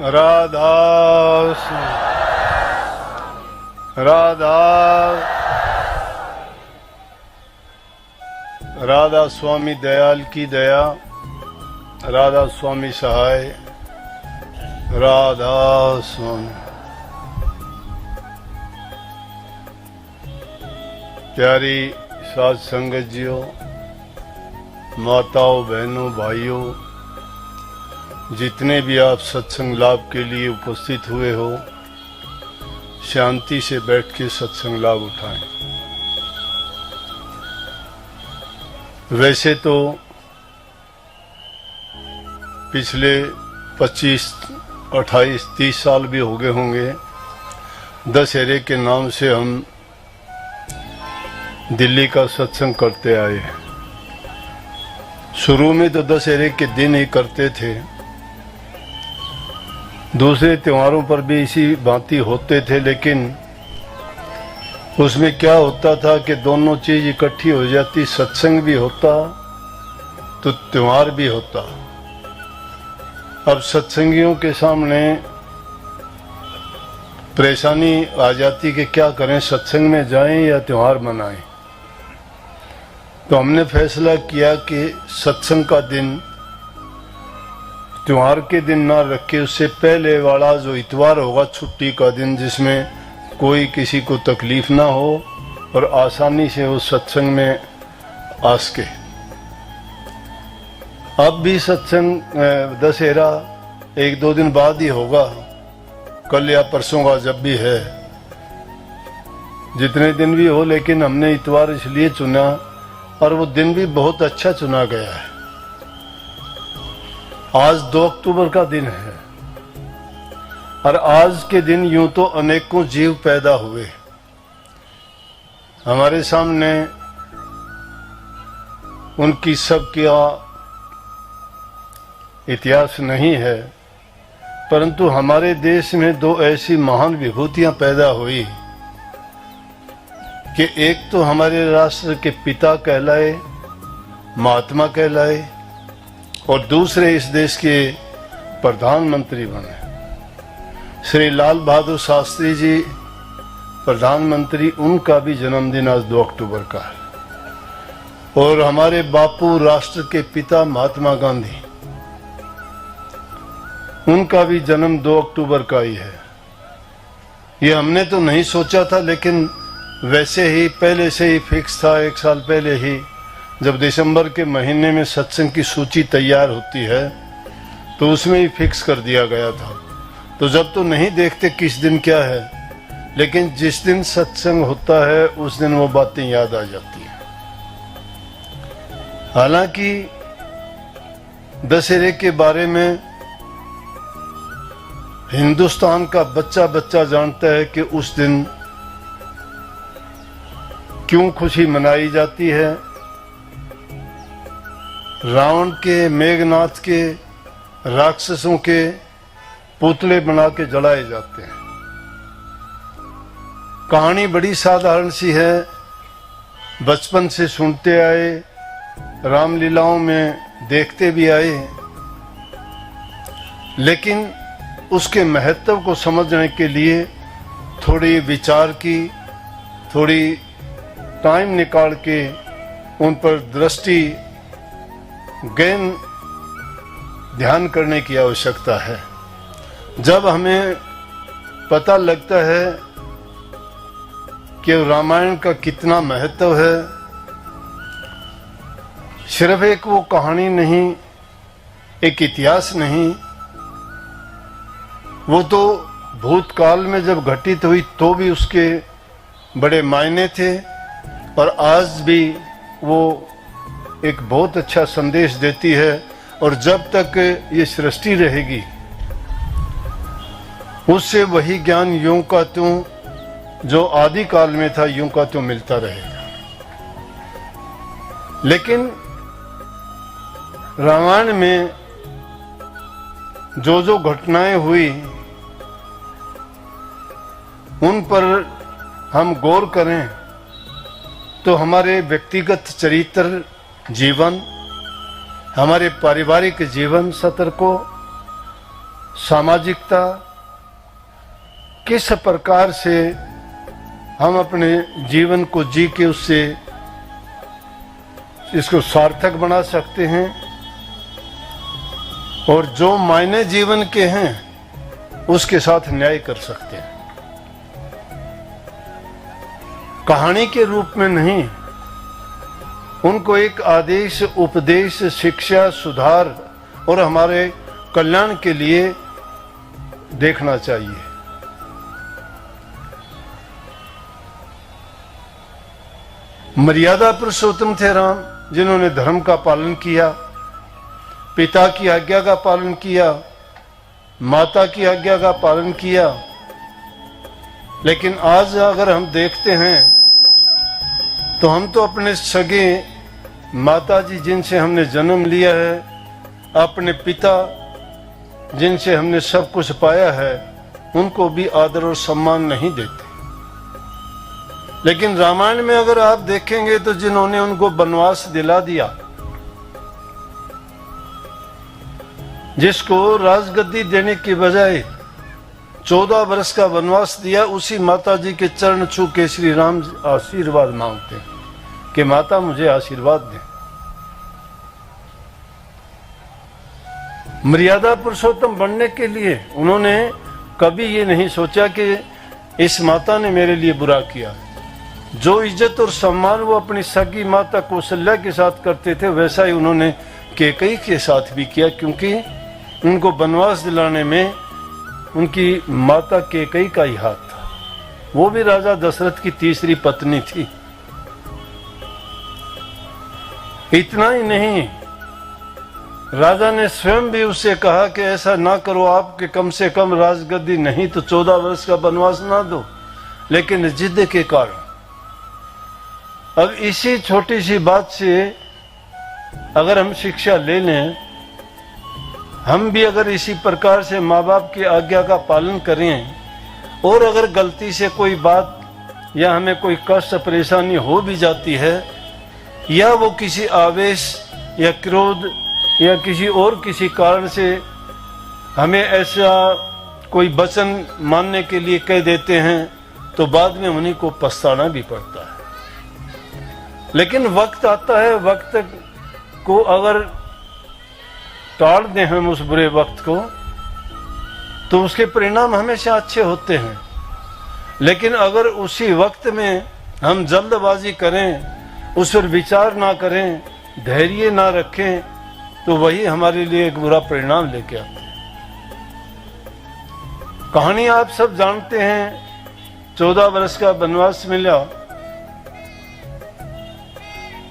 राधा राधा राधा स्वामी दयाल की दया, राधा स्वामी सहाय, राधा स्वामी। प्यारी साध संगत जियो, माताओं बहनों भाइयों, जितने भी आप सत्संग लाभ के लिए उपस्थित हुए हो, शांति से बैठ के सत्संग लाभ उठाएं। वैसे तो पिछले 25, 28, 30 साल भी हो गए होंगे दशहरे के नाम से हम दिल्ली का सत्संग करते आए हैं। शुरू में तो दशहरे के दिन ही करते थे, दूसरे त्योहारों पर भी इसी भांति होते थे, लेकिन उसमें क्या होता था कि दोनों चीज इकट्ठी हो जाती, सत्संग भी होता तो त्योहार भी होता। अब सत्संगियों के सामने परेशानी आ जाती कि क्या करें, सत्संग में जाएं या त्योहार मनाएं। तो हमने फैसला किया कि सत्संग का दिन त्योहार के दिन ना रख के उससे पहले वाला जो इतवार होगा, छुट्टी का दिन, जिसमें कोई किसी को तकलीफ ना हो और आसानी से उस सत्संग में आ सके। अब भी सत्संग दशहरा 1-2 दिन बाद ही होगा, कल या परसों का जब भी है, जितने दिन भी हो, लेकिन हमने इतवार इसलिए चुना और वो दिन भी बहुत अच्छा चुना गया है। आज 2 अक्टूबर का दिन है और आज के दिन यूं तो अनेकों जीव पैदा हुए। हमारे सामने उनकी सबका इतिहास नहीं है, परंतु हमारे देश में 2 ऐसी महान विभूतियां पैदा हुई कि एक तो हमारे राष्ट्र के पिता कहलाए, महात्मा कहलाए, और दूसरे इस देश के प्रधानमंत्री बने। श्री लाल बहादुर शास्त्री जी प्रधानमंत्री, उनका भी जन्मदिन आज 2 अक्टूबर का है। और हमारे बापू राष्ट्र के पिता महात्मा गांधी, उनका भी जन्म 2 अक्टूबर का ही है। ये हमने तो नहीं सोचा था, लेकिन वैसे ही पहले से ही फिक्स था। 1 साल पहले ही जब दिसंबर के महीने में सत्संग की सूची तैयार होती है तो उसमें ही फिक्स कर दिया गया था। तो जब तो नहीं देखते किस दिन क्या है, लेकिन जिस दिन सत्संग होता है उस दिन वो बातें याद आ जाती हैं। हालांकि दशहरे के बारे में हिंदुस्तान का बच्चा बच्चा जानता है कि उस दिन क्यों खुशी मनाई जाती है। रावण के, मेघनाथ के, राक्षसों के पुतले बना के जलाए जाते हैं। कहानी बड़ी साधारण सी है, बचपन से सुनते आए, रामलीलाओं में देखते भी आए, लेकिन उसके महत्व को समझने के लिए थोड़ी विचार की, थोड़ी टाइम निकाल के उन पर दृष्टि गहन ध्यान करने की आवश्यकता है। जब हमें पता लगता है कि रामायण का कितना महत्व है, सिर्फ एक वो कहानी नहीं, एक इतिहास नहीं, वो तो भूतकाल में जब घटित हुई तो भी उसके बड़े मायने थे, और आज भी वो एक बहुत अच्छा संदेश देती है। और जब तक ये सृष्टि रहेगी उससे वही ज्ञान यूं का त्यों जो आदि काल में था यूं का त्यों मिलता रहेगा। लेकिन रामायण में जो जो घटनाएं हुई उन पर हम गौर करें तो हमारे व्यक्तिगत चरित्र, जीवन, हमारे पारिवारिक जीवन सत्र को सामाजिकता, किस प्रकार से हम अपने जीवन को जी के उससे इसको सार्थक बना सकते हैं, और जो मायने जीवन के हैं उसके साथ न्याय कर सकते हैं। कहानी के रूप में नहीं, उनको एक आदेश, उपदेश, शिक्षा, सुधार और हमारे कल्याण के लिए देखना चाहिए। मर्यादा पुरुषोत्तम थे राम, जिन्होंने धर्म का पालन किया, पिता की आज्ञा का पालन किया, माता की आज्ञा का पालन किया। लेकिन आज अगर हम देखते हैं तो हम तो अपने सगे माता जी जिनसे हमने जन्म लिया है, अपने पिता जिनसे हमने सब कुछ पाया है, उनको भी आदर और सम्मान नहीं देते। लेकिन रामायण में अगर आप देखेंगे तो जिन्होंने उनको वनवास दिला दिया, जिसको राजगद्दी देने की बजाय 14 वर्ष का वनवास दिया, उसी माता जी के चरण छू के श्री राम आशीर्वाद मांगते हैं कि माता मुझे आशीर्वाद दें। मर्यादा पुरुषोत्तम बनने के लिए उन्होंने कभी ये नहीं सोचा कि इस माता ने मेरे लिए बुरा किया। जो इज्जत और सम्मान वो अपनी सगी माता कौशल्या के साथ करते थे, वैसा ही उन्होंने कैकेयी के साथ भी किया, क्योंकि उनको वनवास दिलाने में उनकी माता कैकेयी का ही हाथ था। वो भी राजा दशरथ की तीसरी पत्नी थी। इतना ही नहीं, राजा ने स्वयं भी उससे कहा कि ऐसा ना करो आप, कि कम से कम राजगद्दी नहीं तो 14 वर्ष का वनवास ना दो। लेकिन जिद के कारण, अब इसी छोटी सी बात से अगर हम शिक्षा ले लें, हम भी अगर इसी प्रकार से माँ बाप की आज्ञा का पालन करें, और अगर गलती से कोई बात या हमें कोई कष्ट परेशानी हो भी जाती है, या वो किसी आवेश या क्रोध या किसी और किसी कारण से हमें ऐसा कोई वचन मानने के लिए कह देते हैं, तो बाद में उन्हीं को पछताना भी पड़ता है। लेकिन वक्त आता है, वक्त को अगर टाल दें हम उस बुरे वक्त को, तो उसके परिणाम हमेशा अच्छे होते हैं। लेकिन अगर उसी वक्त में हम जल्दबाजी करें, उस पर विचार ना करें, धैर्य ना रखें, तो वही हमारे लिए एक बुरा परिणाम लेके आते हैं। कहानी आप सब जानते हैं, 14 वर्ष का वनवास मिला।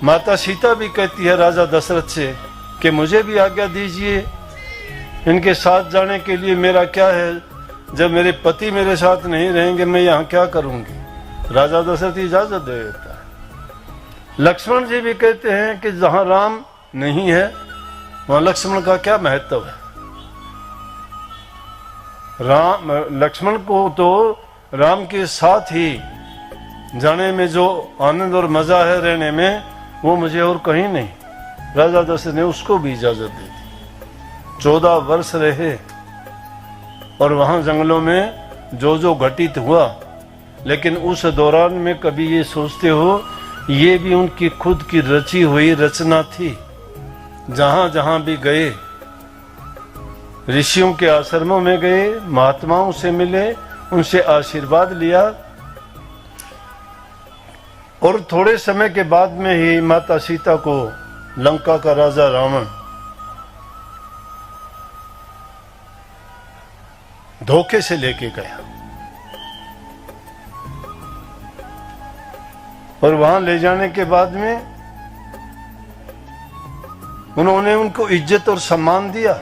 माता सीता भी कहती है राजा दशरथ से कि मुझे भी आज्ञा दीजिए इनके साथ जाने के लिए। मेरा क्या है, जब मेरे पति मेरे साथ नहीं रहेंगे मैं यहाँ क्या करूंगी। राजा दशरथ इजाजत दे देता है। लक्ष्मण जी भी कहते हैं कि जहां राम नहीं है वहां लक्ष्मण का क्या महत्व है। लक्ष्मण को तो राम के साथ ही जाने में जो आनंद और मजा है रहने में, वो मुझे और कहीं नहीं। राजा दशरथ ने उसको भी इजाजत दी थी। 14 वर्ष रहे और वहां जंगलों में जो जो घटित हुआ, लेकिन उस दौरान में कभी ये सोचते हो, ये भी उनकी खुद की रची हुई रचना थी। जहां जहां भी गए, ऋषियों के आश्रमों में गए, महात्माओं से मिले, उनसे आशीर्वाद लिया, और थोड़े समय के बाद में ही माता सीता को लंका का राजा रावण धोखे से लेके गया, और वहां ले जाने के बाद में उन्होंने उनको इज्जत और सम्मान दिया।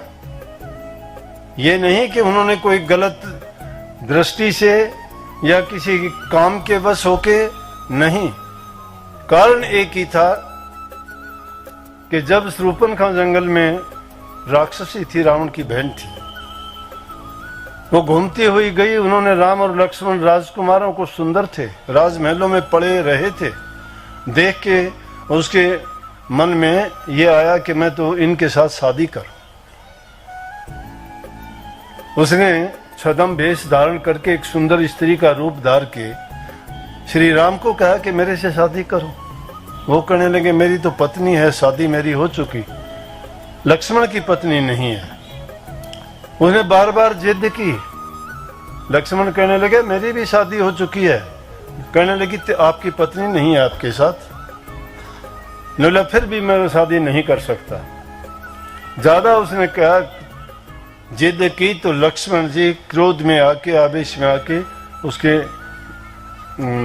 ये नहीं कि उन्होंने कोई गलत दृष्टि से या किसी काम के वश होके, नहीं। कारण एक ही था कि जब शूर्पणखा जंगल में राक्षसी थी, रावण की बहन थी, वो घूमती हुई गई। उन्होंने राम और लक्ष्मण राजकुमारों को, सुंदर थे, राजमहलों में पड़े रहे थे, देख के उसके मन में ये आया कि मैं तो इनके साथ शादी करूं। उसने छद्म वेश धारण करके एक सुंदर स्त्री का रूप धार के श्री राम को कहा कि मेरे से शादी करो। वो कहने लगे मेरी तो पत्नी है, शादी मेरी हो चुकी, लक्ष्मण की पत्नी नहीं है। उसने बार बार जिद की। लक्ष्मण कहने लगे मेरी भी शादी हो चुकी है। कहने लगी आपकी पत्नी नहीं है आपके साथ। बोला फिर भी मैं शादी नहीं कर सकता। ज्यादा उसने कहा, जिद की तो लक्ष्मण जी क्रोध में आके, आवेश में आके उसके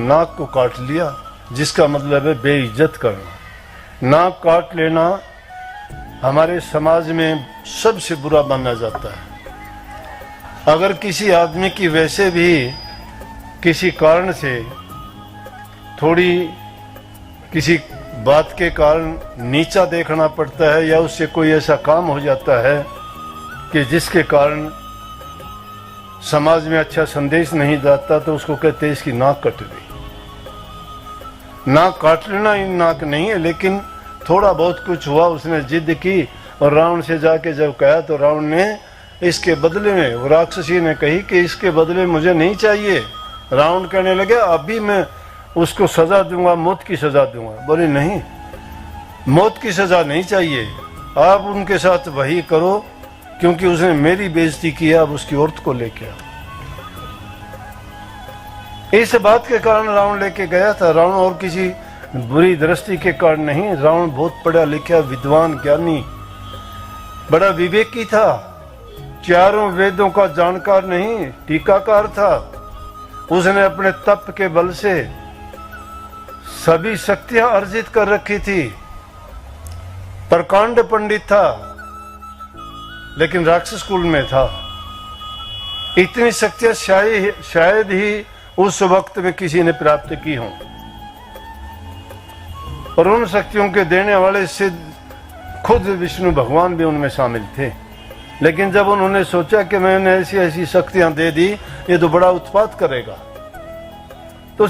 नाक को काट लिया, जिसका मतलब है बेइज्जत करना। नाक काट लेना हमारे समाज में सबसे बुरा माना जाता है। अगर किसी आदमी की वैसे भी किसी कारण से थोड़ी किसी बात के कारण नीचा देखना पड़ता है या उससे कोई ऐसा काम हो जाता है कि जिसके कारण समाज में अच्छा संदेश नहीं जाता, तो उसको कहते हैं इसकी नाक कट गई। नाक काट लेना इन नाक नहीं है, लेकिन थोड़ा बहुत कुछ हुआ, उसने जिद की और रावण से जाके जब कहा तो रावण ने इसके बदले में, वो राक्षसी ने कही कि इसके बदले मुझे नहीं चाहिए। रावण कहने लगे अभी मैं उसको सजा दूंगा, मौत की सजा दूंगा। बोले नहीं, मौत की सजा नहीं चाहिए, आप उनके साथ वही करो क्योंकि उसने मेरी बेइज्जती की, अब उसकी औरत को लेके आओ। इस बात के कारण रावण लेके गया था। रावण और किसी बुरी दृष्टि के कारण नहीं, रावण बहुत पढ़ा लिखा, विद्वान, ज्ञानी, बड़ा विवेकी था, चारों वेदों का जानकार नहीं, टीकाकार था। उसने अपने तप के बल से सभी शक्तियां अर्जित कर रखी थी, प्रकांड पंडित था, लेकिन राक्षस कुल में था। इतनी शक्तियां शायद ही उस वक्त में किसी ने प्राप्त की हों, और उन शक्तियों के देने वाले सिद्ध खुद विष्णु भगवान भी उनमें शामिल थे। लेकिन जब उन्होंने सोचा कि मैंने ऐसी ऐसी शक्तियां दे दी, ये तो बड़ा उत्पात करेगा, तो